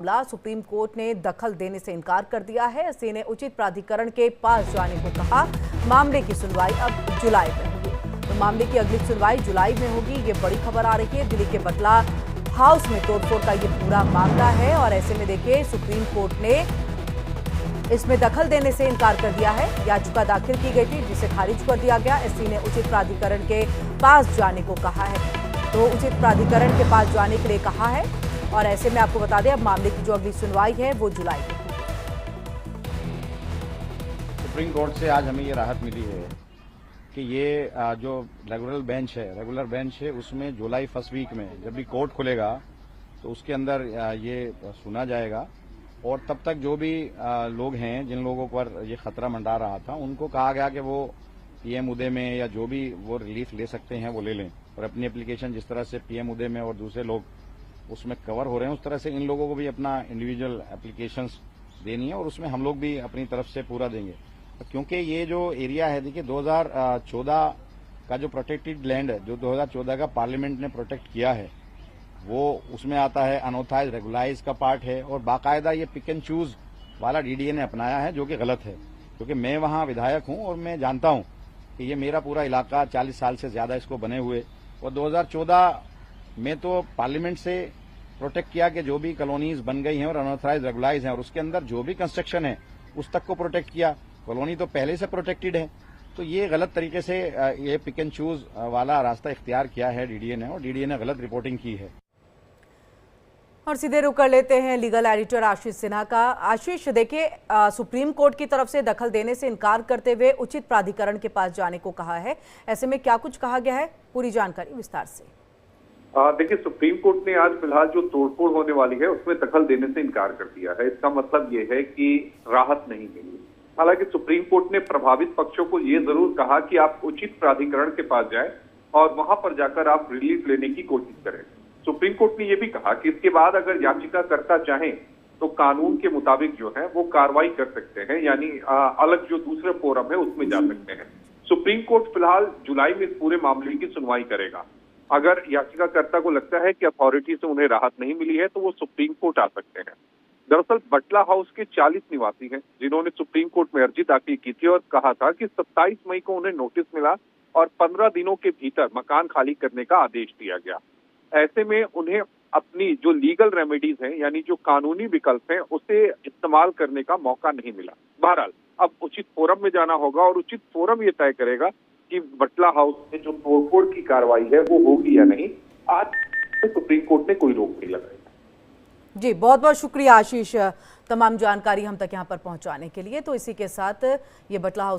मामला supreme court ने दखल देने से इनकार कर दिया है। एससी ने उचित प्राधिकरण के पास जाने को कहा। मामले की सुनवाई अब जुलाई में होगी। तो मामले की अगली सुनवाई जुलाई में होगी। ये बड़ी खबर आ रही है। दिल्ली के बटला हाउस में तोड़फोड़ का ये पूरा मामला है और ऐसे में देखिए सुप्रीम कोर्ट ने इसमें दखल देने से इनकार कर दिया है। याचिका दाखिल की गई थी जिसे खारिज कर दिया गया। एससी ने उचित प्राधिकरण के पास जाने को कहा है। तो उचित प्राधिकरण के पास जाने के लिए कहा है और ऐसे में आपको बता दें अब मामले की जो अगली सुनवाई है वो जुलाई में होगी। सुप्रीम कोर्ट से आज हमें ये राहत मिली है कि ये जो रेगुलर बेंच है उसमें जुलाई फर्स्ट वीक में जब भी कोर्ट खुलेगा तो उसके अंदर ये सुना जाएगा और तब तक जो भी लोग हैं जिन लोगों पर ये खतरा मंडरा रहा था उनको कहा गया कि वो पीएम उदय में या जो भी वो रिलीफ ले सकते हैं वो ले लें और अपनी एप्लीकेशन जिस तरह से पीएम उदय में और दूसरे लोग उसमें कवर हो रहे हैं उस तरह से इन लोगों को भी अपना इंडिविजुअल एप्लीकेशंस देनी है और उसमें हम लोग भी अपनी तरफ से पूरा देंगे क्योंकि ये जो एरिया है देखिए 2014 का जो प्रोटेक्टेड लैंड है जो 2014 का पार्लियामेंट ने प्रोटेक्ट किया है वो उसमें आता है। अनऑथराइज रेगुलाइज का पार्ट है और बाकायदा ये पिक एंड चूज वाला डीडीए ने अपनाया है जो कि गलत है क्योंकि मैं वहां विधायक हूं और मैं जानता हूं कि ये मेरा पूरा इलाका 40 साल से ज्यादा इसको बने हुए और 2014 में तो पार्लियामेंट से प्रोटेक्ट किया कि जो भी कॉलोनीज बन गई हैं और अनऑथराइज रेगुलाइज हैं और उसके अंदर जो भी कंस्ट्रक्शन है उस तक को प्रोटेक्ट किया। कॉलोनी तो पहले से प्रोटेक्टेड है तो ये गलत तरीके से ये पिक एंड चूज वाला रास्ता इख्तियार किया है डीडीए ने और डीडीए ने गलत रिपोर्टिंग की है। और सीधे रुक कर लेते हैं लीगल एडिटर आशीष सिन्हा का। आशीष देखिए सुप्रीम कोर्ट की तरफ से दखल देने से इनकार करते हुए उचित प्राधिकरण के पास जाने को कहा है। ऐसे में क्या कुछ कहा गया है, पूरी जानकारी विस्तार से। देखिए सुप्रीम कोर्ट ने आज फिलहाल जो तोड़फोड़ होने वाली है उसमें दखल देने से इनकार कर दिया है। इसका मतलब ये है कि राहत नहीं मिली। हालांकि सुप्रीम कोर्ट ने प्रभावित पक्षों को ये जरूर कहा कि आप उचित प्राधिकरण के पास जाएं और वहां पर जाकर आप रिलीफ लेने की कोशिश करें। सुप्रीम कोर्ट ने यह भी कहा कि इसके बाद अगर याचिकाकर्ता चाहें तो कानून के मुताबिक जो है वो कार्रवाई कर सकते हैं, यानी अलग जो दूसरे फोरम है उसमें जा सकते हैं। सुप्रीम कोर्ट फिलहाल जुलाई में इस पूरे मामले की सुनवाई करेगा। अगर याचिकाकर्ता को लगता है कि अथॉरिटी से उन्हें राहत नहीं मिली है तो वो सुप्रीम कोर्ट आ सकते हैं। दरअसल बटला हाउस के 40 निवासी हैं जिन्होंने सुप्रीम कोर्ट में अर्जी दाखिल की थी और कहा था कि 27 मई को उन्हें नोटिस मिला और 15 दिनों के भीतर मकान खाली करने का आदेश दिया गया। ऐसे में उन्हें अपनी जो लीगल रेमेडीज हैं यानी जो कानूनी विकल्प हैं उसे इस्तेमाल करने का मौका नहीं मिला। बहरहाल अब उचित फोरम में जाना होगा और उचित फोरम ये तय करेगा कि बटला हाउस में जो तोड़फोड़ की कार्रवाई है वो होगी या नहीं। आज सुप्रीम कोर्ट ने कोई रोक नहीं लगाई। जी बहुत बहुत शुक्रिया आशीष तमाम जानकारी हम तक यहाँ पर पहुँचाने के लिए। तो इसी के साथ ये बटला हाउस